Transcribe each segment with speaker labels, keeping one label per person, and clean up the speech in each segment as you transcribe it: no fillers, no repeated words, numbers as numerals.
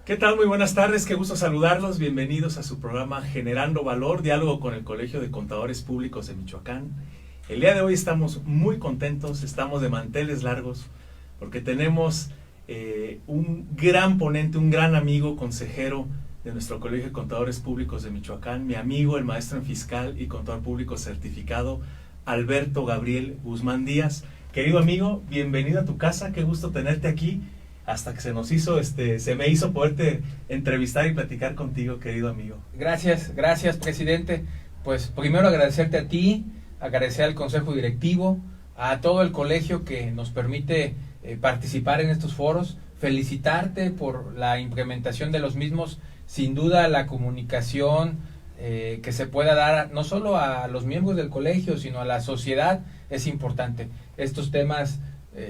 Speaker 1: ¿Qué tal? Muy buenas tardes, qué gusto saludarlos. Bienvenidos a su programa Generando Valor, diálogo con el Colegio de Contadores Públicos de Michoacán. El día de hoy estamos muy contentos, estamos de manteles largos, porque tenemos un gran ponente, un gran amigo, consejero de nuestro Colegio de Contadores Públicos de Michoacán, mi amigo, el maestro en fiscal y contador público certificado, Alberto Gabriel Guzmán Díaz. Querido amigo, bienvenido a tu casa, qué gusto tenerte aquí. Hasta que se me hizo poderte entrevistar y platicar contigo, querido amigo.
Speaker 2: Gracias, presidente. Pues primero agradecerte a ti, agradecer al Consejo Directivo, a todo el colegio que nos permite participar en estos foros, felicitarte por la implementación de los mismos. Sin duda la comunicación que se pueda dar no solo a los miembros del colegio, sino a la sociedad es importante. Estos temas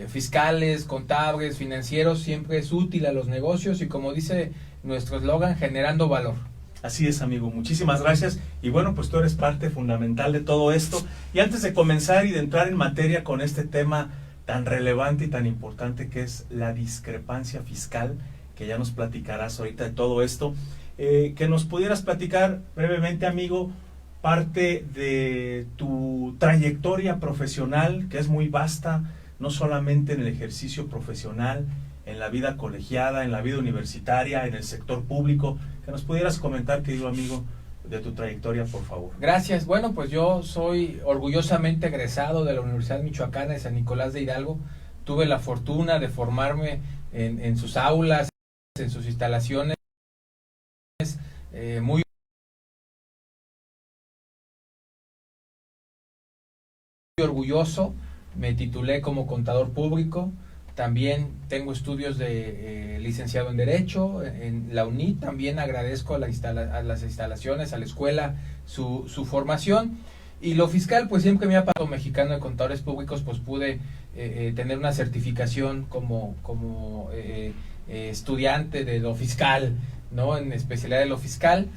Speaker 2: fiscales, contables, financieros, siempre es útil a los negocios y, como dice nuestro eslogan, generando valor.
Speaker 1: Así es, amigo, muchísimas gracias. Y bueno, pues tú eres parte fundamental de todo esto. Y antes de comenzar y de entrar en materia con este tema tan relevante y tan importante que es la discrepancia fiscal, que ya nos platicarás ahorita de todo esto, que nos pudieras platicar brevemente, amigo, parte de tu trayectoria profesional, que es muy vasta, no solamente en el ejercicio profesional, en la vida colegiada, en la vida universitaria, en el sector público, que nos pudieras comentar, querido amigo, de tu trayectoria, por favor.
Speaker 2: Gracias. Bueno, pues yo soy orgullosamente egresado de la Universidad Michoacana de San Nicolás de Hidalgo. Tuve la fortuna de formarme en sus aulas, en sus instalaciones, muy orgulloso. Me titulé como contador público, también tengo estudios de licenciado en Derecho en la UNI, también agradezco a las instalaciones, a la escuela, su formación. Y lo fiscal, pues siempre me ha pasado. Mexicano de Contadores Públicos, pues pude tener una certificación como estudiante de lo fiscal, ¿no? En especialidad de lo fiscal.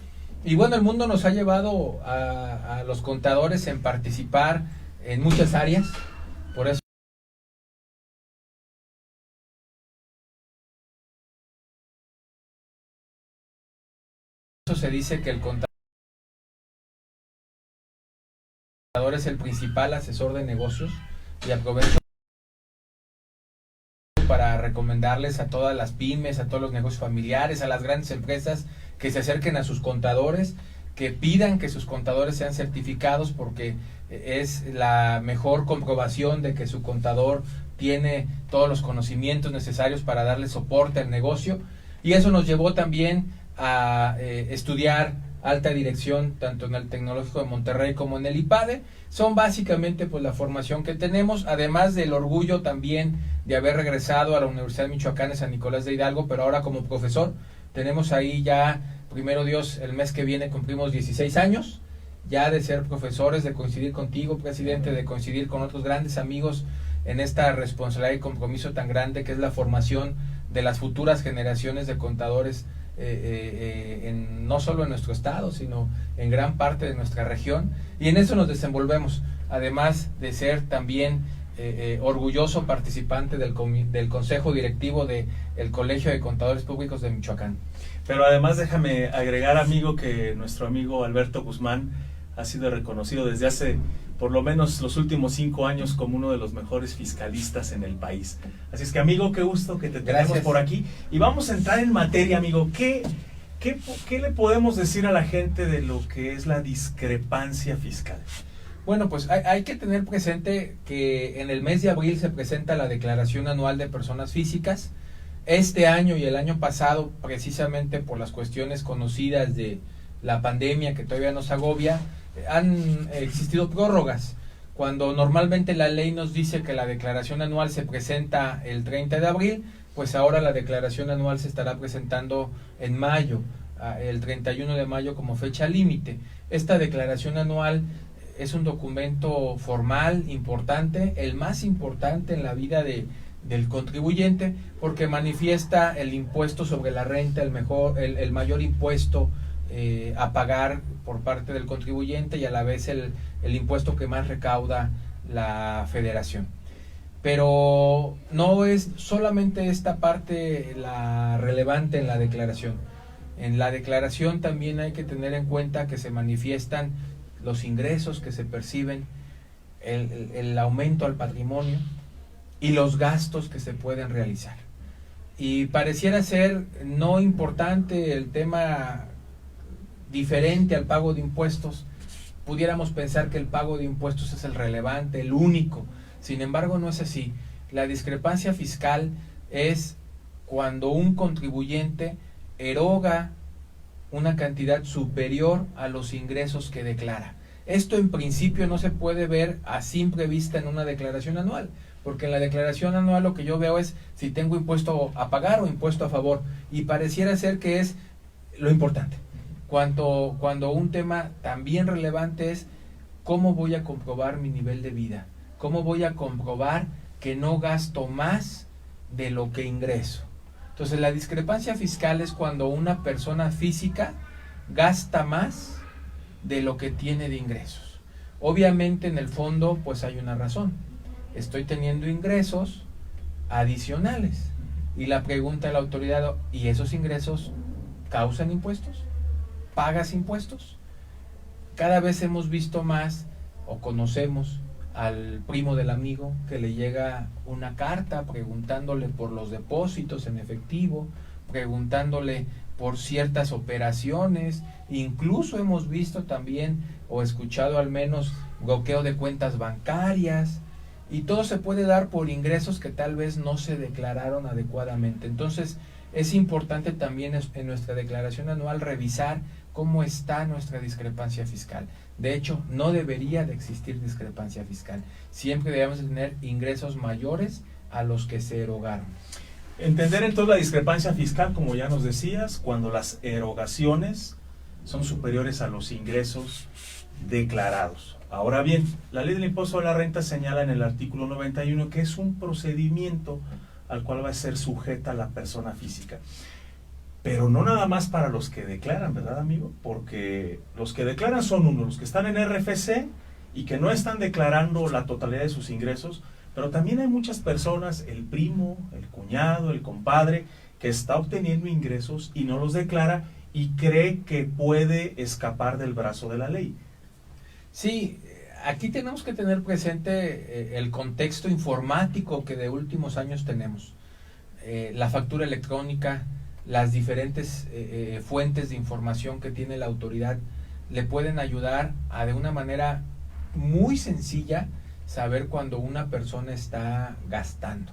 Speaker 2: Y bueno, el mundo nos ha llevado a los contadores en participar en muchas áreas. Por eso se dice que el contador es el principal asesor de negocios, y aprovecho para recomendarles a todas las pymes, a todos los negocios familiares, a las grandes empresas, que se acerquen a sus contadores, que pidan que sus contadores sean certificados, porque es la mejor comprobación de que su contador tiene todos los conocimientos necesarios para darle soporte al negocio. Y eso nos llevó también a estudiar alta dirección, tanto en el Tecnológico de Monterrey como en el IPADE. Son básicamente pues la formación que tenemos, además del orgullo también de haber regresado a la Universidad Michoacana de San Nicolás de Hidalgo, pero ahora como profesor. Tenemos ahí ya, primero Dios, el mes que viene cumplimos 16 años ya de ser profesores, de coincidir contigo, presidente, de coincidir con otros grandes amigos en esta responsabilidad y compromiso tan grande que es la formación de las futuras generaciones de contadores, no solo en nuestro estado, sino en gran parte de nuestra región, y en eso nos desenvolvemos, además de ser también orgulloso participante del Consejo Directivo del Colegio de Contadores Públicos de Michoacán.
Speaker 1: Pero además déjame agregar, amigo, que nuestro amigo Alberto Guzmán ha sido reconocido desde hace por lo menos los últimos 5 años como uno de los mejores fiscalistas en el país. Así es que, amigo, qué gusto que te tenemos por aquí. Y vamos a entrar en materia, amigo. ¿Qué le podemos decir a la gente de lo que es la discrepancia fiscal?
Speaker 2: Bueno, pues hay que tener presente que en el mes de abril se presenta la Declaración Anual de Personas Físicas. Este año y el año pasado, precisamente por las cuestiones conocidas de la pandemia que todavía nos agobia, han existido prórrogas. Cuando normalmente la ley nos dice que la declaración anual se presenta el 30 de abril, pues ahora la declaración anual se estará presentando en mayo, el 31 de mayo como fecha límite. Esta declaración anual es un documento formal, importante, el más importante en la vida del contribuyente, porque manifiesta el impuesto sobre la renta, el mayor impuesto a pagar por parte del contribuyente, y a la vez el impuesto que más recauda la federación. Pero no es solamente esta parte la relevante en la declaración. En la declaración también hay que tener en cuenta que se manifiestan los ingresos que se perciben, el aumento al patrimonio y los gastos que se pueden realizar. Y pareciera ser no importante el tema diferente al pago de impuestos. Pudiéramos pensar que el pago de impuestos es el relevante, el único. Sin embargo, no es así. La discrepancia fiscal es cuando un contribuyente eroga una cantidad superior a los ingresos que declara. Esto en principio no se puede ver a simple vista en una declaración anual, porque en la declaración anual lo que yo veo es si tengo impuesto a pagar o impuesto a favor, y pareciera ser que es lo importante. Cuando un tema también relevante es cómo voy a comprobar mi nivel de vida, cómo voy a comprobar que no gasto más de lo que ingreso. Entonces la discrepancia fiscal es cuando una persona física gasta más de lo que tiene de ingresos. Obviamente en el fondo pues hay una razón. Estoy teniendo ingresos adicionales. Y la pregunta de la autoridad, ¿y esos ingresos causan impuestos? ¿Pagas impuestos? Cada vez hemos visto más o conocemos al primo del amigo que le llega una carta preguntándole por los depósitos en efectivo, preguntándole por ciertas operaciones, incluso hemos visto también o escuchado al menos bloqueo de cuentas bancarias, y todo se puede dar por ingresos que tal vez no se declararon adecuadamente. Entonces es importante también en nuestra declaración anual revisar cómo está nuestra discrepancia fiscal. De hecho, no debería de existir discrepancia fiscal. Siempre debemos tener ingresos mayores a los que se erogaron.
Speaker 1: Entender entonces la discrepancia fiscal, como ya nos decías, cuando las erogaciones son superiores a los ingresos declarados. Ahora bien, la ley del impuesto a la renta señala en el artículo 91 que es un procedimiento al cual va a ser sujeta la persona física. Pero no nada más para los que declaran, ¿verdad, amigo? Porque los que declaran son unos, los que están en RFC y que no están declarando la totalidad de sus ingresos, pero también hay muchas personas, el primo, el cuñado, el compadre, que está obteniendo ingresos y no los declara y cree que puede escapar del brazo de la ley.
Speaker 2: Sí, aquí tenemos que tener presente el contexto informático que de últimos años tenemos. La factura electrónica, las diferentes fuentes de información que tiene la autoridad le pueden ayudar a de una manera muy sencilla saber cuando una persona está gastando.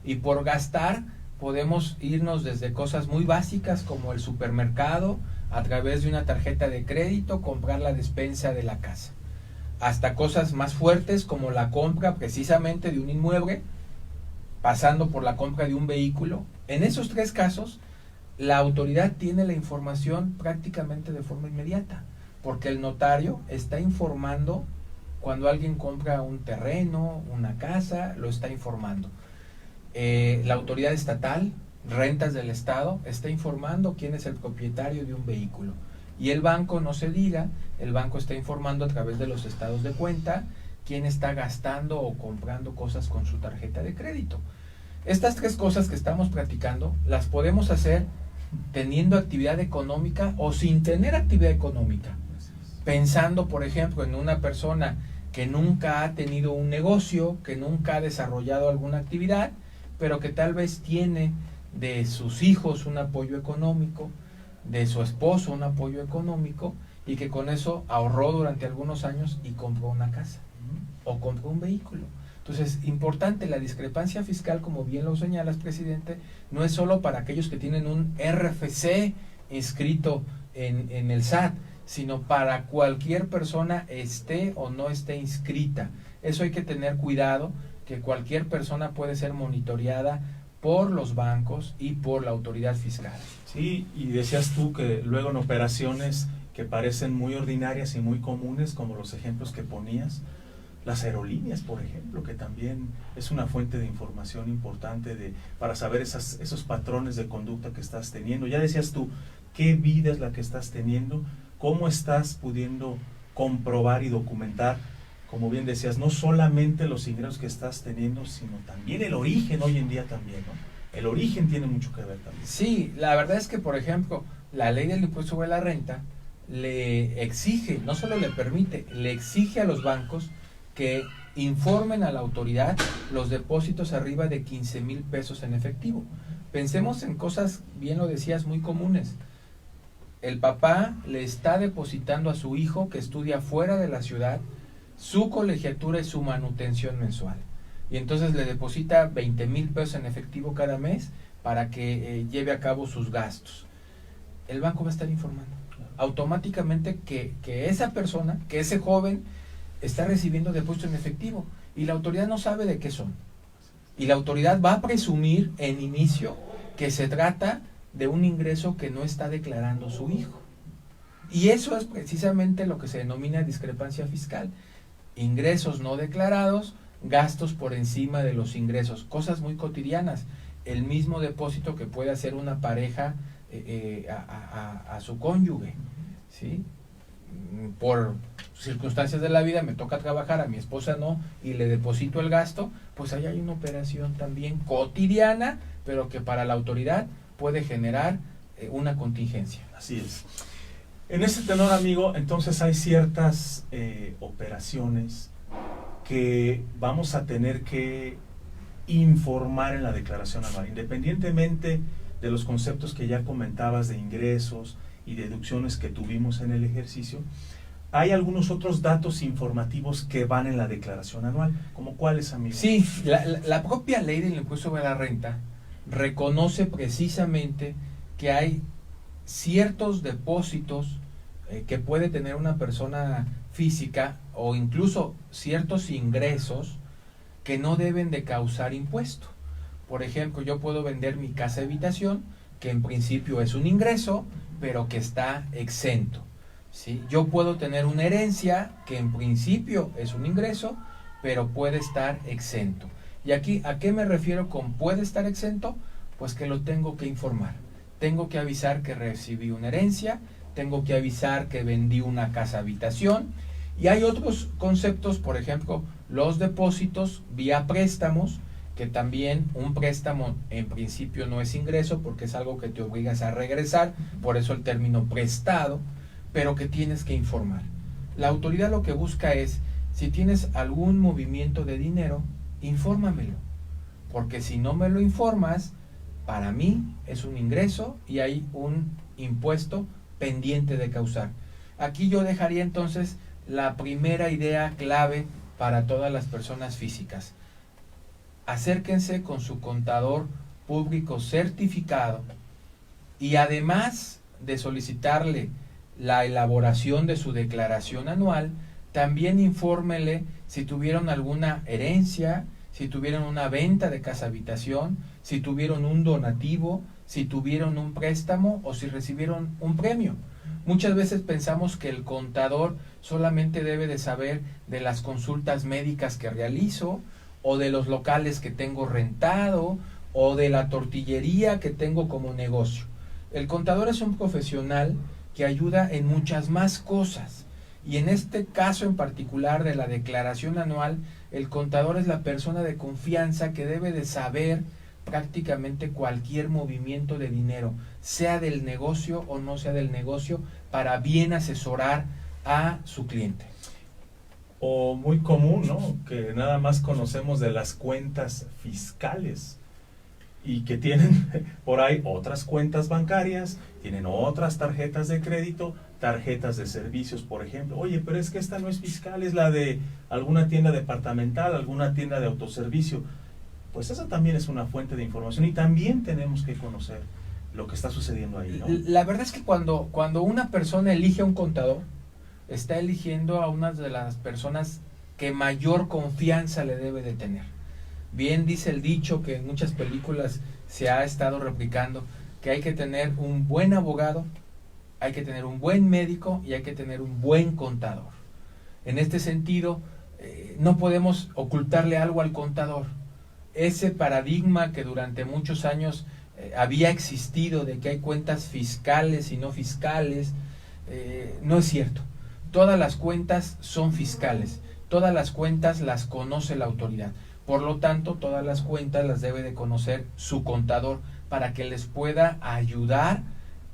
Speaker 2: Y por gastar podemos irnos desde cosas muy básicas como el supermercado, a través de una tarjeta de crédito, comprar la despensa de la casa, hasta cosas más fuertes como la compra precisamente de un inmueble, pasando por la compra de un vehículo. En esos tres casos, la autoridad tiene la información prácticamente de forma inmediata, porque el notario está informando cuando alguien compra un terreno, una casa, lo está informando. La autoridad estatal, rentas del estado, está informando quién es el propietario de un vehículo. Y el banco, no se diga, el banco está informando a través de los estados de cuenta quién está gastando o comprando cosas con su tarjeta de crédito. Estas tres cosas que estamos platicando las podemos hacer teniendo actividad económica o sin tener actividad económica. Pensando, por ejemplo, en una persona que nunca ha tenido un negocio, que nunca ha desarrollado alguna actividad, pero que tal vez tiene de sus hijos un apoyo económico, de su esposo un apoyo económico, y que con eso ahorró durante algunos años y compró una casa o compró un vehículo. Entonces, importante, la discrepancia fiscal, como bien lo señalas, presidente, no es solo para aquellos que tienen un RFC inscrito en el SAT, sino para cualquier persona esté o no esté inscrita. Eso hay que tener cuidado, que cualquier persona puede ser monitoreada por los bancos y por la autoridad fiscal.
Speaker 1: Sí, y decías tú que luego en operaciones que parecen muy ordinarias y muy comunes, como los ejemplos que ponías, las aerolíneas, por ejemplo, que también es una fuente de información importante para saber esos patrones de conducta que estás teniendo. Ya decías tú, ¿qué vida es la que estás teniendo? ¿Cómo estás pudiendo comprobar y documentar como bien decías, no solamente los ingresos que estás teniendo, sino también el origen hoy en día también, ¿no? El origen tiene mucho que ver también.
Speaker 2: Sí, la verdad es que, por ejemplo, la ley del impuesto sobre la renta le exige, no solo le permite, le exige a los bancos que informen a la autoridad los depósitos arriba de 15,000 pesos en efectivo. Pensemos en cosas, bien lo decías, muy comunes. El papá le está depositando a su hijo que estudia fuera de la ciudad su colegiatura y su manutención mensual. Y entonces le deposita 20,000 pesos en efectivo cada mes para que lleve a cabo sus gastos. El banco va a estar informando automáticamente que esa persona, que ese joven está recibiendo depósito en efectivo, y la autoridad no sabe de qué son. Y la autoridad va a presumir en inicio que se trata de un ingreso que no está declarando su hijo. Y eso es precisamente lo que se denomina discrepancia fiscal. Ingresos no declarados, gastos por encima de los ingresos, cosas muy cotidianas. El mismo depósito que puede hacer una pareja a su cónyuge, ¿sí? Por circunstancias de la vida me toca trabajar, a mi esposa no, y le deposito el gasto, pues ahí hay una operación también cotidiana, pero que para la autoridad puede generar una contingencia.
Speaker 1: Así es. En ese tenor, amigo, entonces hay ciertas operaciones que vamos a tener que informar en la declaración anual, independientemente de los conceptos que ya comentabas de ingresos y deducciones que tuvimos en el ejercicio. Hay algunos otros datos informativos que van en la declaración anual, ¿como cuáles, amigo?
Speaker 2: Sí, la propia ley del impuesto sobre la renta reconoce precisamente que hay ciertos depósitos que puede tener una persona física, o incluso ciertos ingresos que no deben de causar impuesto. Por ejemplo, yo puedo vender mi casa habitación, que en principio es un ingreso, pero que está exento, ¿sí? Yo puedo tener una herencia que en principio es un ingreso, pero puede estar exento. Y aquí, ¿a qué me refiero con puede estar exento? Pues que lo tengo que informar. Tengo que avisar que recibí una herencia, tengo que avisar que vendí una casa habitación, y hay otros conceptos, por ejemplo, los depósitos vía préstamos, que también un préstamo en principio no es ingreso porque es algo que te obligas a regresar, por eso el término prestado, pero que tienes que informar. La autoridad lo que busca es, si tienes algún movimiento de dinero, infórmamelo, porque si no me lo informas, para mí es un ingreso y hay un impuesto pendiente de causar. Aquí yo dejaría entonces la primera idea clave para todas las personas físicas. Acérquense con su contador público certificado, y además de solicitarle la elaboración de su declaración anual, también infórmele si tuvieron alguna herencia, si tuvieron una venta de casa habitación, si tuvieron un donativo, si tuvieron un préstamo o si recibieron un premio. Muchas veces pensamos que el contador solamente debe de saber de las consultas médicas que realizo, o de los locales que tengo rentado, o de la tortillería que tengo como negocio. El contador es un profesional que ayuda en muchas más cosas, y en este caso en particular de la declaración anual, el contador es la persona de confianza que debe de saber prácticamente cualquier movimiento de dinero, sea del negocio o no sea del negocio, para bien asesorar a su cliente.
Speaker 1: O muy común, ¿no?, que nada más conocemos de las cuentas fiscales y que tienen por ahí otras cuentas bancarias, tienen otras tarjetas de crédito, tarjetas de servicios, por ejemplo. Oye, pero es que esta no es fiscal, es la de alguna tienda departamental, alguna tienda de autoservicio. Pues esa también es una fuente de información y también tenemos que conocer lo que está sucediendo ahí, ¿no?
Speaker 2: La verdad es que cuando una persona elige a un contador, está eligiendo a una de las personas que mayor confianza le debe de tener. Bien dice el dicho que en muchas películas se ha estado replicando, que hay que tener un buen abogado, hay que tener un buen médico y hay que tener un buen contador. En este sentido, no podemos ocultarle algo al contador. Ese paradigma que durante muchos años había existido de que hay cuentas fiscales y no fiscales, no es cierto. Todas las cuentas son fiscales. todas las cuentas las conoce la autoridad. Por lo tanto, todas las cuentas las debe de conocer su contador para que les pueda ayudar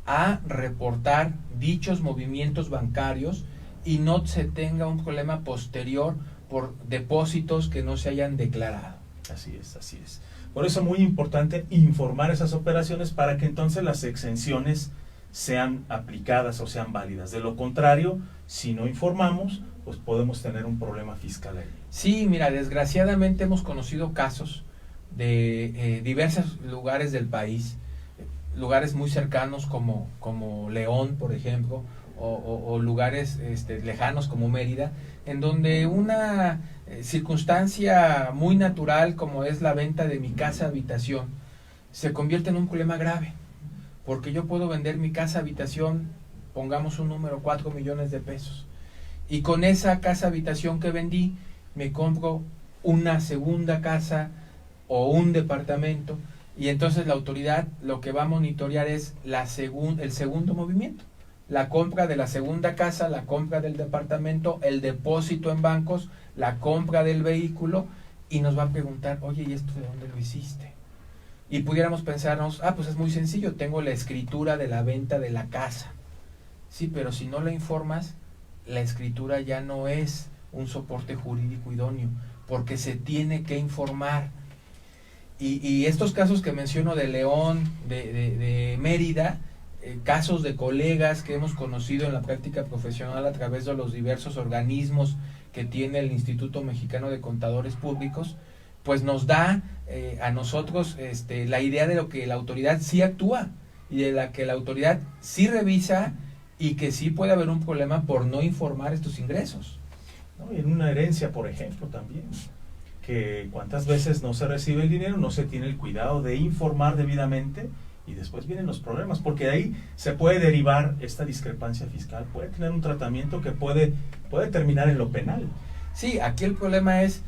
Speaker 2: a reportar dichos movimientos bancarios y no se tenga un problema posterior por depósitos que no se hayan declarado.
Speaker 1: Así es, así es. Por eso es muy importante informar esas operaciones para que entonces las exenciones sean aplicadas o sean válidas. De lo contrario, si no informamos, pues podemos tener un problema fiscal ahí.
Speaker 2: Sí, mira, desgraciadamente hemos conocido casos de diversos lugares del país, lugares muy cercanos como León, por ejemplo, o lugares lejanos como Mérida, en donde una circunstancia muy natural como es la venta de mi casa habitación se convierte en un problema grave, porque yo puedo vender mi casa habitación, pongamos un número, 4 millones de pesos, y con esa casa habitación que vendí me compro una segunda casa o un departamento, y entonces la autoridad lo que va a monitorear es el segundo movimiento, la compra de la segunda casa, la compra del departamento, el depósito en bancos, la compra del vehículo, y nos va a preguntar, oye, ¿y esto de dónde lo hiciste? Y pudiéramos pensarnos, pues es muy sencillo, tengo la escritura de la venta de la casa. Sí, pero si no la informas, la escritura ya no es un soporte jurídico idóneo, porque se tiene que informar. Y estos casos que menciono de León, de Mérida, casos de colegas que hemos conocido en la práctica profesional a través de los diversos organismos que tiene el Instituto Mexicano de Contadores Públicos, pues nos da a nosotros la idea de lo que la autoridad sí actúa y de la que la autoridad sí revisa y que sí puede haber un problema por no informar estos ingresos.
Speaker 1: ¿No? Y en una herencia, por ejemplo, también, que cuántas veces no se recibe el dinero, no se tiene el cuidado de informar debidamente y después vienen los problemas, porque de ahí se puede derivar esta discrepancia fiscal, puede tener un tratamiento que puede terminar en lo penal.
Speaker 2: Sí, aquí el problema es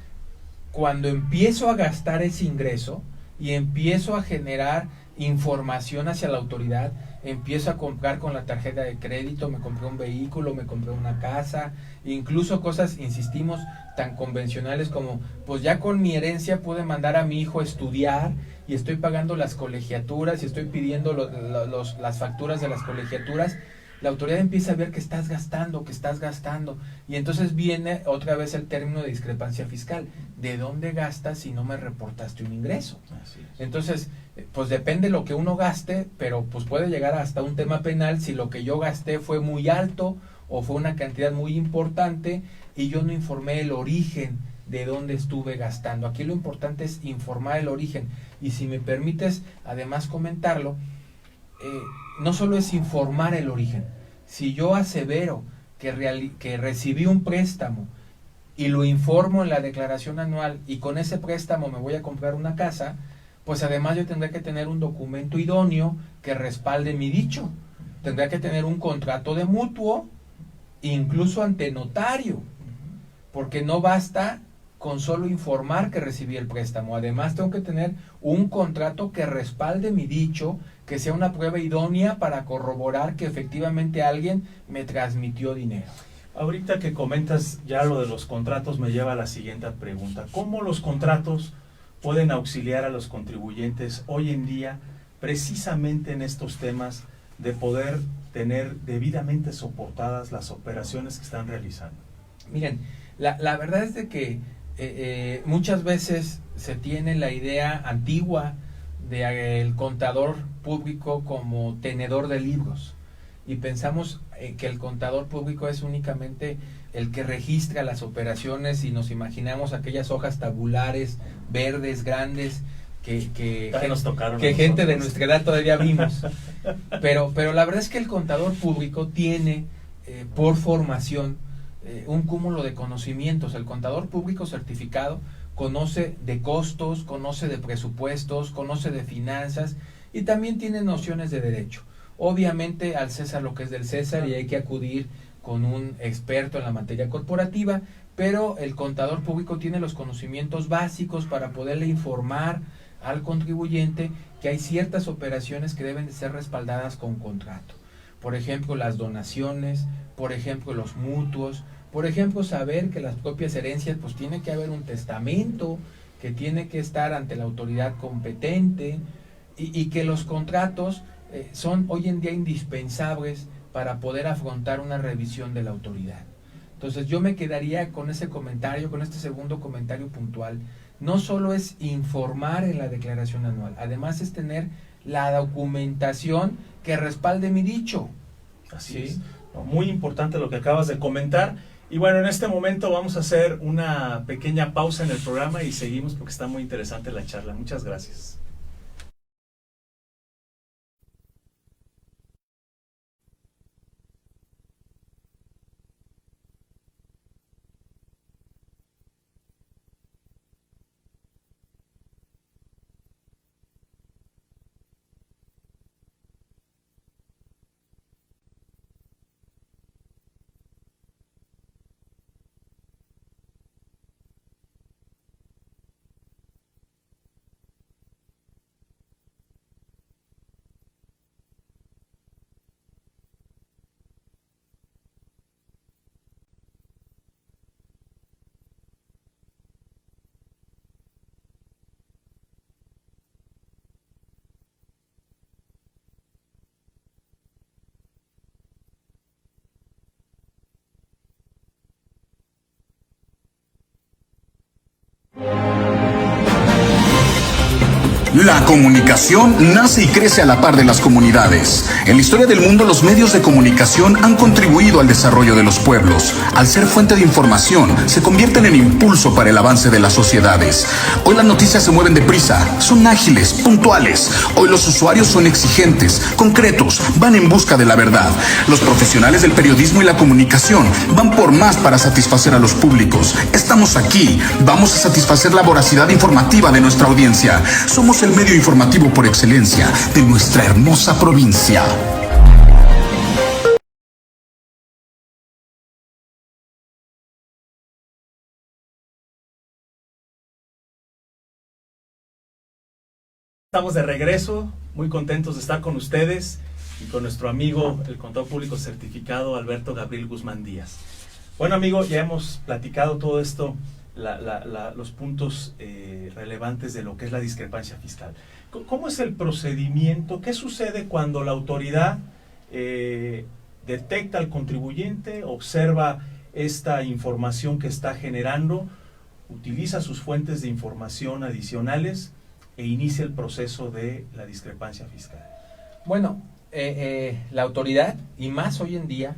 Speaker 2: cuando empiezo a gastar ese ingreso y empiezo a generar información hacia la autoridad, empiezo a comprar con la tarjeta de crédito, me compré un vehículo, me compré una casa, incluso cosas, insistimos, tan convencionales como, pues ya con mi herencia pude mandar a mi hijo a estudiar y estoy pagando las colegiaturas y estoy pidiendo las facturas de las colegiaturas. La autoridad empieza a ver que estás gastando, y entonces viene otra vez el término de discrepancia fiscal. ¿De dónde gastas si no me reportaste un ingreso?
Speaker 1: Así es.
Speaker 2: Entonces, pues depende lo que uno gaste, pero pues puede llegar hasta un tema penal si lo que yo gasté fue muy alto o fue una cantidad muy importante y yo no informé el origen de dónde estuve gastando. Aquí lo importante es informar el origen, y si me permites además comentarlo, no solo es informar el origen. Si yo asevero que recibí un préstamo y lo informo en la declaración anual y con ese préstamo me voy a comprar una casa, pues además yo tendré que tener un documento idóneo que respalde mi dicho. Tendré que tener un contrato de mutuo, incluso ante notario, porque no basta con solo informar que recibí el préstamo. Además tengo que tener un contrato que respalde mi dicho, que sea una prueba idónea para corroborar que efectivamente alguien me transmitió dinero.
Speaker 1: Ahorita que comentas ya lo de los contratos me lleva a la siguiente pregunta. ¿Cómo los contratos pueden auxiliar a los contribuyentes hoy en día precisamente en estos temas de poder tener debidamente soportadas las operaciones que están realizando?
Speaker 2: Miren, la verdad es de que muchas veces se tiene la idea antigua del contador público como tenedor de libros, y pensamos que el contador público es únicamente el que registra las operaciones, y nos imaginamos aquellas hojas tabulares verdes grandes que gente de nuestra edad todavía vimos. Pero la verdad es que el contador público tiene por formación un cúmulo de conocimientos. El contador público certificado conoce de costos, conoce de presupuestos, conoce de finanzas y también tiene nociones de derecho. Obviamente al César lo que es del César, y hay que acudir con un experto en la materia corporativa, pero el contador público tiene los conocimientos básicos para poderle informar al contribuyente que hay ciertas operaciones que deben de ser respaldadas con contrato. Por ejemplo, las donaciones, por ejemplo, los mutuos, Por ejemplo, saber que las propias herencias, pues tiene que haber un testamento, que tiene que estar ante la autoridad competente, y que los contratos son hoy en día indispensables para poder afrontar una revisión de la autoridad. Entonces yo me quedaría con ese comentario, con este segundo comentario puntual. No solo es informar en la declaración anual, además es tener la documentación que respalde mi dicho.
Speaker 1: Así es. Muy importante lo que acabas de comentar. Y bueno, en este momento vamos a hacer una pequeña pausa en el programa y seguimos porque está muy interesante la charla. Muchas gracias.
Speaker 3: La comunicación nace y crece a la par de las comunidades. En la historia del mundo, los medios de comunicación han contribuido al desarrollo de los pueblos. Al ser fuente de información, se convierten en impulso para el avance de las sociedades. Hoy las noticias se mueven deprisa, son ágiles, puntuales. Hoy los usuarios son exigentes, concretos, van en busca de la verdad. Los profesionales del periodismo y la comunicación van por más para satisfacer a los públicos. Estamos aquí, vamos a satisfacer la voracidad informativa de nuestra audiencia. Somos el medio informativo por excelencia de nuestra hermosa provincia.
Speaker 1: Estamos de regreso, muy contentos de estar con ustedes y con nuestro amigo, el contador público certificado Alberto Gabriel Guzmán Díaz. Bueno, amigo, ya hemos platicado todo esto, los puntos relevantes de lo que es la discrepancia fiscal. ¿Cómo es el procedimiento? ¿Qué sucede cuando la autoridad detecta al contribuyente, observa esta información que está generando, utiliza sus fuentes de información adicionales e inicia el proceso de la discrepancia fiscal?
Speaker 2: Bueno, la autoridad, y más hoy en día,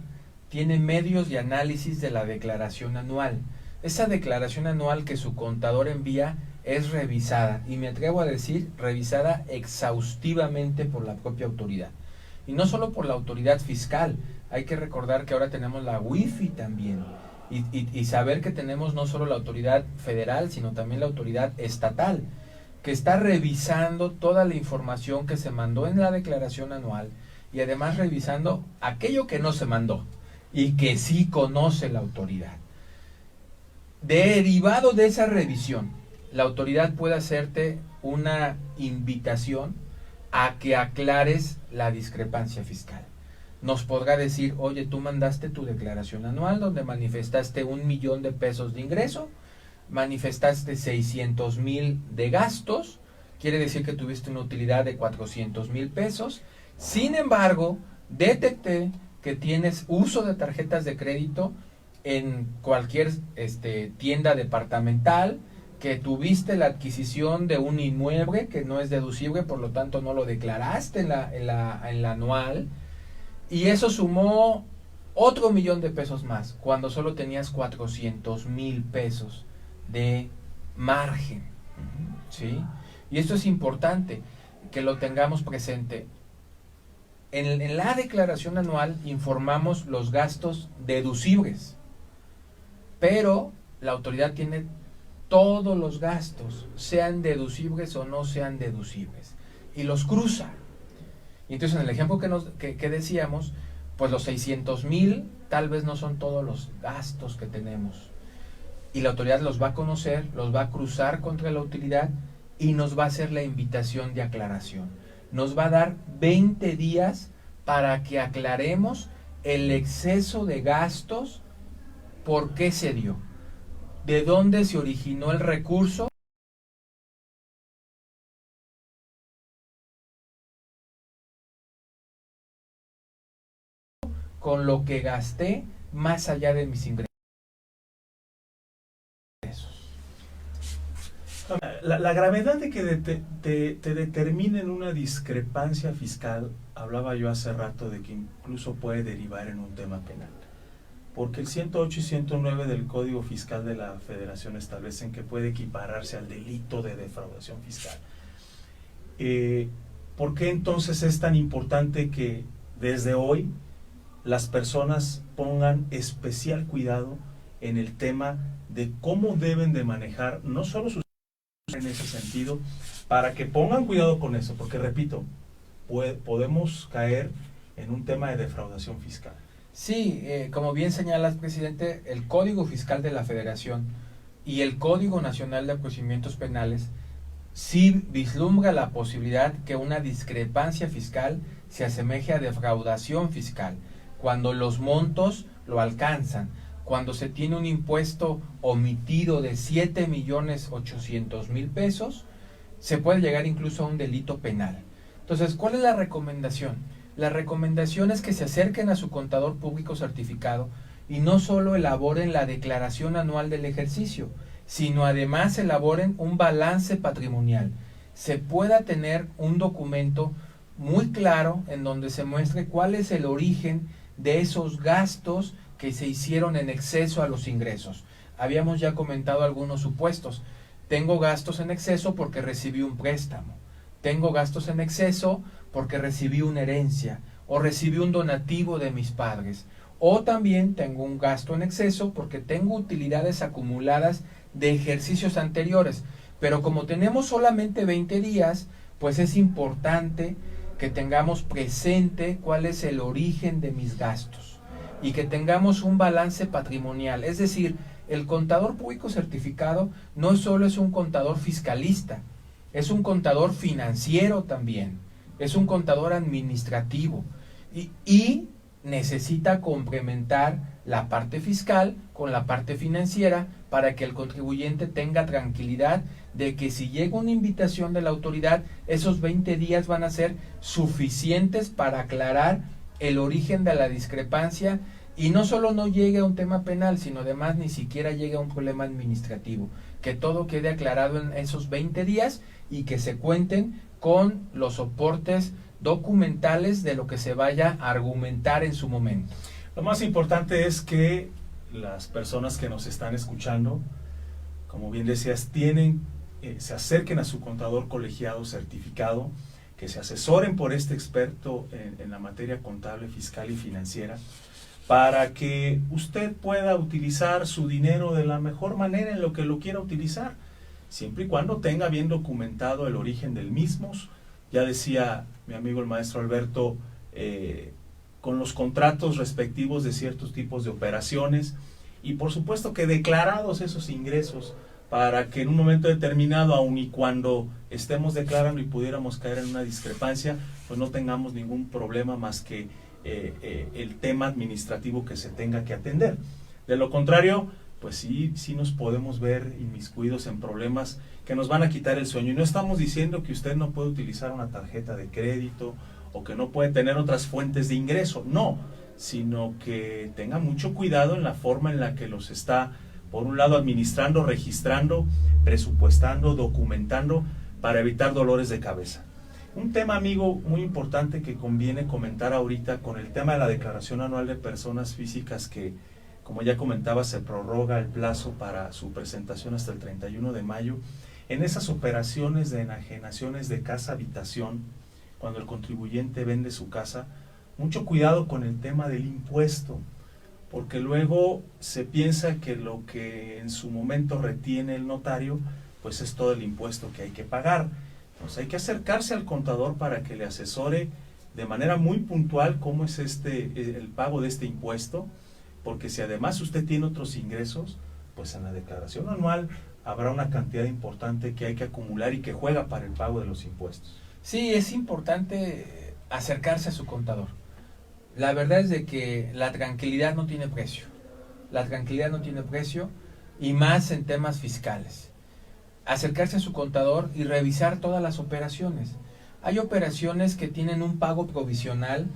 Speaker 2: tiene medios de análisis de la declaración anual. Esa declaración anual que su contador envía es revisada, y me atrevo a decir, revisada exhaustivamente por la propia autoridad. Y no solo por la autoridad fiscal, hay que recordar que ahora tenemos la WIFI también, y saber que tenemos no solo la autoridad federal, sino también la autoridad estatal, que está revisando toda la información que se mandó en la declaración anual, y además revisando aquello que no se mandó, y que sí conoce la autoridad. Derivado de esa revisión, la autoridad puede hacerte una invitación a que aclares la discrepancia fiscal. Nos podrá decir, oye, tú mandaste tu declaración anual donde manifestaste 1,000,000 de pesos de ingreso, manifestaste 600,000 de gastos, quiere decir que tuviste una utilidad de 400,000 pesos. Sin embargo, detecté que tienes uso de tarjetas de crédito en cualquier tienda departamental, que tuviste la adquisición de un inmueble que no es deducible, por lo tanto no lo declaraste en la anual, y eso sumó otro 1,000,000 de pesos más, cuando solo tenías 400,000 pesos de margen, ¿sí? Y esto es importante que lo tengamos presente. En la declaración anual informamos los gastos deducibles, pero la autoridad tiene todos los gastos, sean deducibles o no sean deducibles, y los cruza. Y entonces en el ejemplo que decíamos, pues los 600,000 tal vez no son todos los gastos que tenemos, y la autoridad los va a conocer, los va a cruzar contra la utilidad y nos va a hacer la invitación de aclaración. Nos va a dar 20 días para que aclaremos el exceso de gastos por qué se dio, de dónde se originó el recurso con lo que gasté más allá de mis ingresos.
Speaker 1: La gravedad de que te determinen una discrepancia fiscal, hablaba yo hace rato de que incluso puede derivar en un tema penal. Porque el 108 y 109 del Código Fiscal de la Federación establecen que puede equipararse al delito de defraudación fiscal. ¿Por qué entonces es tan importante que desde hoy las personas pongan especial cuidado en el tema de cómo deben de manejar no solo sus en ese sentido, para que pongan cuidado con eso, porque repito, podemos caer en un tema de defraudación fiscal?
Speaker 2: Sí, como bien señalas, presidente, el Código Fiscal de la Federación y el Código Nacional de Procedimientos Penales sí vislumbra la posibilidad que una discrepancia fiscal se asemeje a defraudación fiscal, cuando los montos lo alcanzan, cuando se tiene un impuesto omitido de 7.800.000 pesos, se puede llegar incluso a un delito penal. Entonces, ¿cuál es la recomendación? La recomendación es que se acerquen a su contador público certificado y no solo elaboren la declaración anual del ejercicio, sino además elaboren un balance patrimonial. Se pueda tener un documento muy claro en donde se muestre cuál es el origen de esos gastos que se hicieron en exceso a los ingresos. Habíamos ya comentado algunos supuestos. Tengo gastos en exceso porque recibí un préstamo. Tengo gastos en exceso porque recibí una herencia o recibí un donativo de mis padres. O también tengo un gasto en exceso porque tengo utilidades acumuladas de ejercicios anteriores. Pero como tenemos solamente 20 días, pues es importante que tengamos presente cuál es el origen de mis gastos y que tengamos un balance patrimonial. Es decir, el contador público certificado no solo es un contador fiscalista, es un contador financiero también, es un contador administrativo y necesita complementar la parte fiscal con la parte financiera para que el contribuyente tenga tranquilidad de que si llega una invitación de la autoridad, esos 20 días van a ser suficientes para aclarar el origen de la discrepancia y no solo no llegue a un tema penal, sino además ni siquiera llegue a un problema administrativo, que todo quede aclarado en esos 20 días y que se cuenten con los soportes documentales de lo que se vaya a argumentar en su momento.
Speaker 1: Lo más importante es que las personas que nos están escuchando, como bien decías, se acerquen a su contador colegiado certificado, que se asesoren por este experto en la materia contable, fiscal y financiera, para que usted pueda utilizar su dinero de la mejor manera en lo que lo quiera utilizar, siempre y cuando tenga bien documentado el origen del mismo. Ya decía mi amigo el maestro Alberto, con los contratos respectivos de ciertos tipos de operaciones y por supuesto que declarados esos ingresos, para que en un momento determinado, aun y cuando estemos declarando y pudiéramos caer en una discrepancia, pues no tengamos ningún problema más que el tema administrativo que se tenga que atender. De lo contrario, pues sí nos podemos ver inmiscuidos en problemas que nos van a quitar el sueño. Y no estamos diciendo que usted no puede utilizar una tarjeta de crédito o que no puede tener otras fuentes de ingreso, no, sino que tenga mucho cuidado en la forma en la que los está, por un lado, administrando, registrando, presupuestando, documentando, para evitar dolores de cabeza. Un tema, amigo, muy importante que conviene comentar ahorita con el tema de la declaración anual de personas físicas que, como ya comentaba, se prorroga el plazo para su presentación hasta el 31 de mayo. En esas operaciones de enajenaciones de casa-habitación, cuando el contribuyente vende su casa, mucho cuidado con el tema del impuesto, porque luego se piensa que lo que en su momento retiene el notario, pues es todo el impuesto que hay que pagar. Pues hay que acercarse al contador para que le asesore de manera muy puntual cómo es el pago de este impuesto, porque si además usted tiene otros ingresos, pues en la declaración anual habrá una cantidad importante que hay que acumular y que juega para el pago de los impuestos.
Speaker 2: Sí, es importante acercarse a su contador. La verdad es de que la tranquilidad no tiene precio. la tranquilidad no tiene precio, y más en temas fiscales. Acercarse a su contador y revisar todas las operaciones. Hay operaciones que tienen un pago provisional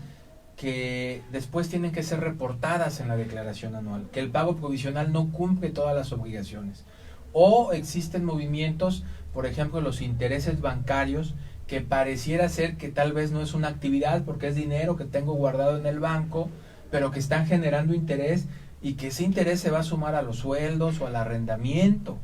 Speaker 2: que después tienen que ser reportadas en la declaración anual, que el pago provisional no cumple todas las obligaciones. O existen movimientos, por ejemplo, los intereses bancarios, que pareciera ser que tal vez no es una actividad porque es dinero que tengo guardado en el banco, pero que están generando interés y que ese interés se va a sumar a los sueldos o al arrendamiento,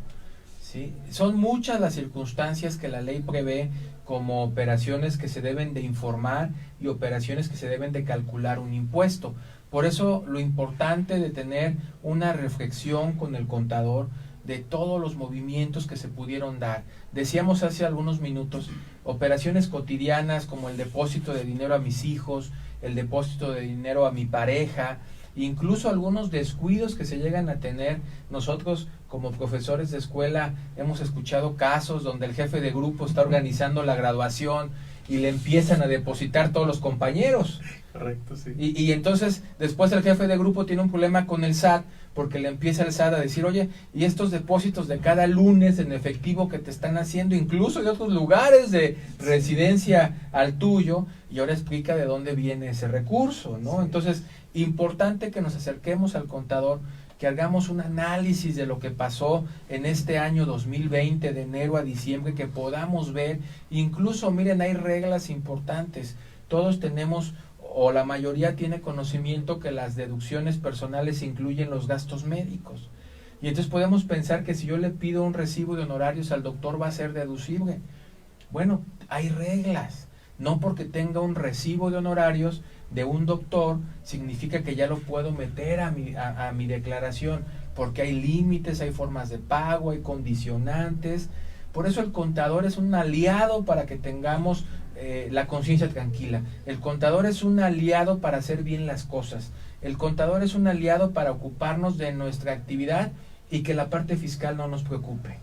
Speaker 2: ¿sí? Son muchas las circunstancias que la ley prevé como operaciones que se deben de informar y operaciones que se deben de calcular un impuesto. Por eso lo importante de tener una reflexión con el contador de todos los movimientos que se pudieron dar. Decíamos hace algunos minutos, operaciones cotidianas como el depósito de dinero a mis hijos, el depósito de dinero a mi pareja, incluso algunos descuidos que se llegan a tener. Nosotros como profesores de escuela hemos escuchado casos donde el jefe de grupo está organizando la graduación y le empiezan a depositar todos los compañeros.
Speaker 1: Correcto, sí.
Speaker 2: Y entonces después el jefe de grupo tiene un problema con el SAT porque le empieza el SAT a decir, oye, y estos depósitos de cada lunes en efectivo que te están haciendo, incluso de otros lugares de residencia al tuyo, y ahora explica de dónde viene ese recurso, ¿no? Entonces, importante que nos acerquemos al contador, que hagamos un análisis de lo que pasó en este año 2020, de enero a diciembre, que podamos ver, incluso miren, hay reglas importantes, todos tenemos, o la mayoría tiene conocimiento que las deducciones personales incluyen los gastos médicos, y entonces podemos pensar que si yo le pido un recibo de honorarios al doctor va a ser deducible. Bueno, hay reglas, no porque tenga un recibo de honorarios de un doctor significa que ya lo puedo meter a mi declaración, porque hay límites, hay formas de pago, hay condicionantes. Por eso el contador es un aliado para que tengamos la conciencia tranquila. El contador es un aliado para hacer bien las cosas. El contador es un aliado para ocuparnos de nuestra actividad y que la parte fiscal no nos preocupe.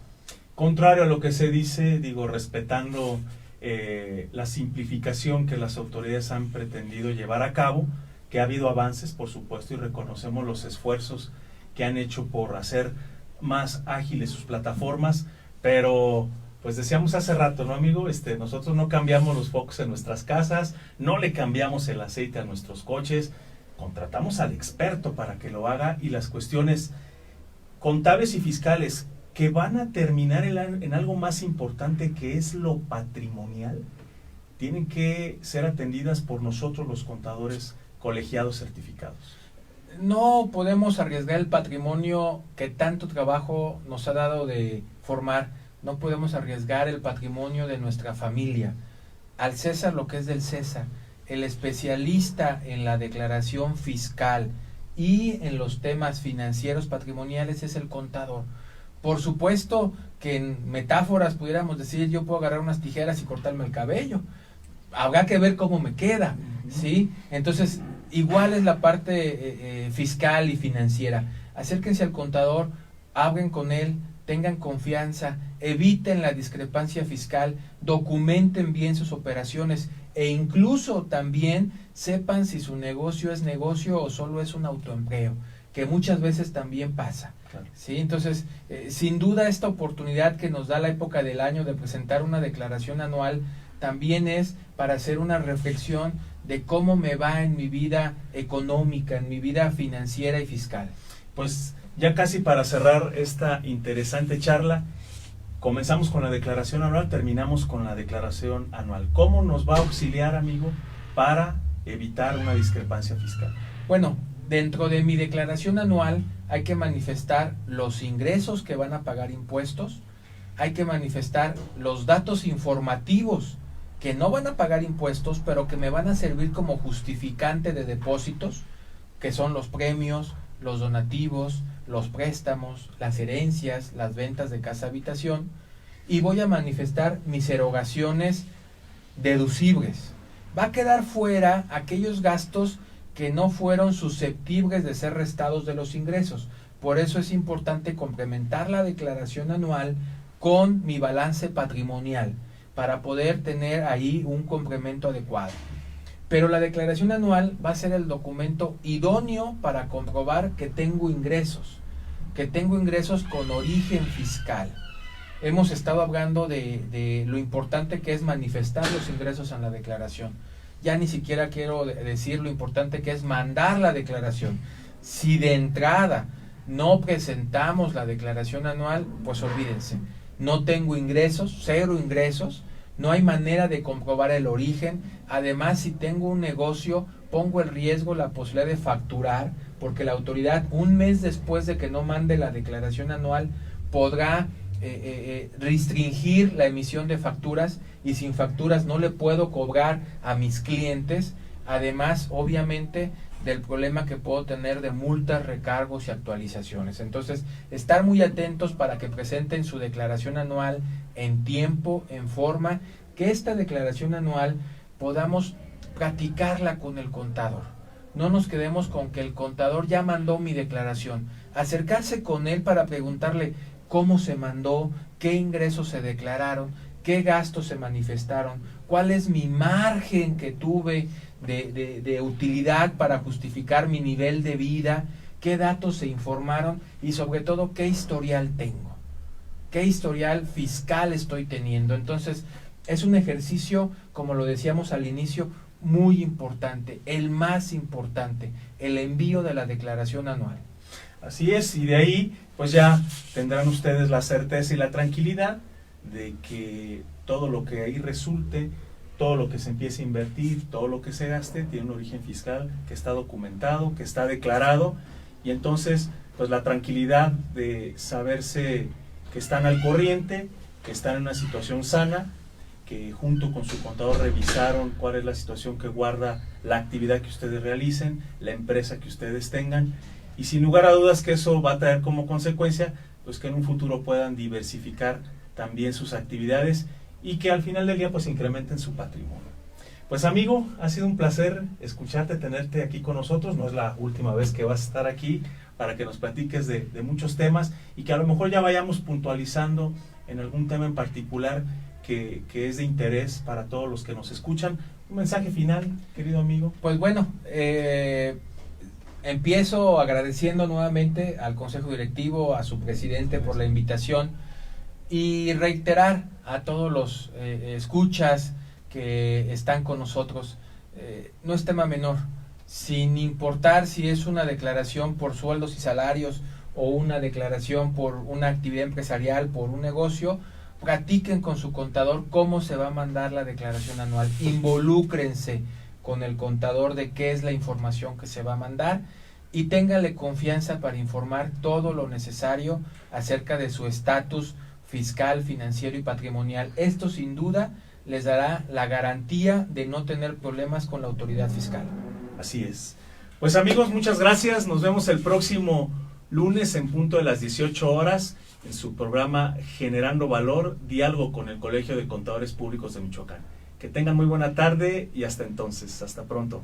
Speaker 1: Contrario a lo que se dice, digo, respetando la simplificación que las autoridades han pretendido llevar a cabo, que ha habido avances, por supuesto, y reconocemos los esfuerzos que han hecho por hacer más ágiles sus plataformas, pero pues decíamos hace rato, ¿no, amigo? Nosotros no cambiamos los focos en nuestras casas, no le cambiamos el aceite a nuestros coches, contratamos al experto para que lo haga, y las cuestiones contables y fiscales que van a terminar en algo más importante, que es lo patrimonial, tienen que ser atendidas por nosotros los contadores colegiados certificados.
Speaker 2: No podemos arriesgar el patrimonio que tanto trabajo nos ha dado de formar, no podemos arriesgar el patrimonio de nuestra familia. Al César lo que es del César. El especialista en la declaración fiscal y en los temas financieros patrimoniales es el contador. Por supuesto que en metáforas pudiéramos decir, yo puedo agarrar unas tijeras y cortarme el cabello. Habrá que ver cómo me queda, ¿sí? Entonces, igual es la parte fiscal y financiera. Acérquense al contador, hablen con él, tengan confianza, eviten la discrepancia fiscal, documenten bien sus operaciones e incluso también sepan si su negocio es negocio o solo es un autoempleo, que muchas veces también pasa. Claro. ¿Sí? Entonces, sin duda esta oportunidad que nos da la época del año de presentar una declaración anual también es para hacer una reflexión de cómo me va en mi vida económica, en mi vida financiera y fiscal.
Speaker 1: Pues ya casi para cerrar esta interesante charla, comenzamos con la declaración anual, terminamos con la declaración anual. ¿Cómo nos va a auxiliar, amigo, para evitar una discrepancia fiscal?
Speaker 2: Bueno, dentro de mi declaración anual hay que manifestar los ingresos que van a pagar impuestos, hay que manifestar los datos informativos que no van a pagar impuestos, pero que me van a servir como justificante de depósitos, que son los premios, los donativos, los préstamos, las herencias, las ventas de casa habitación, y voy a manifestar mis erogaciones deducibles. Va a quedar fuera aquellos gastos que no fueron susceptibles de ser restados de los ingresos. Por eso es importante complementar la declaración anual con mi balance patrimonial, para poder tener ahí un complemento adecuado. Pero la declaración anual va a ser el documento idóneo para comprobar que tengo ingresos con origen fiscal. Hemos estado hablando de lo importante que es manifestar los ingresos en la declaración. Ya ni siquiera quiero decir lo importante que es mandar la declaración. Si de entrada no presentamos la declaración anual, pues olvídense. No tengo ingresos, 0 ingresos, no hay manera de comprobar el origen. Además, si tengo un negocio, pongo en riesgo la posibilidad de facturar, porque la autoridad, un mes después de que no mande la declaración anual, podrá restringir la emisión de facturas, y sin facturas no le puedo cobrar a mis clientes. Además, obviamente, del problema que puedo tener de multas, recargos y actualizaciones. Entonces, estar muy atentos para que presenten su declaración anual en tiempo, en forma, que esta declaración anual podamos practicarla con el contador. No nos quedemos con que el contador ya mandó mi declaración. Acercarse con él para preguntarle cómo se mandó, qué ingresos se declararon, qué gastos se manifestaron, cuál es mi margen que tuve de utilidad para justificar mi nivel de vida, qué datos se informaron y sobre todo qué historial tengo, qué historial fiscal estoy teniendo. Entonces, es un ejercicio, como lo decíamos al inicio, muy importante, el más importante, el envío de la declaración anual.
Speaker 1: Así es, y de ahí pues ya tendrán ustedes la certeza y la tranquilidad de que todo lo que ahí resulte, todo lo que se empiece a invertir, todo lo que se gaste, tiene un origen fiscal que está documentado, que está declarado, y entonces pues la tranquilidad de saberse que están al corriente, que están en una situación sana, que junto con su contador revisaron cuál es la situación que guarda la actividad que ustedes realicen, la empresa que ustedes tengan, y sin lugar a dudas que eso va a traer como consecuencia pues que en un futuro puedan diversificar también sus actividades y que al final del día pues incrementen su patrimonio. Pues amigo, ha sido un placer escucharte, tenerte aquí con nosotros. No es la última vez que vas a estar aquí para que nos platiques de muchos temas y que a lo mejor ya vayamos puntualizando en algún tema en particular que es de interés para todos los que nos escuchan. Un mensaje final, querido amigo.
Speaker 2: Pues bueno, empiezo agradeciendo nuevamente al Consejo Directivo, a su presidente por la invitación y reiterar a todos los escuchas que están con nosotros, no es tema menor, sin importar si es una declaración por sueldos y salarios o una declaración por una actividad empresarial, por un negocio. Practiquen con su contador cómo se va a mandar la declaración anual, involúcrense con el contador de qué es la información que se va a mandar y ténganle confianza para informar todo lo necesario acerca de su estatus fiscal, financiero y patrimonial. Esto sin duda les dará la garantía de no tener problemas con la autoridad fiscal.
Speaker 1: Así es. Pues amigos, muchas gracias. Nos vemos el próximo lunes en punto de las 18 horas en su programa Generando Valor, diálogo con el Colegio de Contadores Públicos de Michoacán. Que tengan muy buena tarde y hasta entonces. Hasta pronto.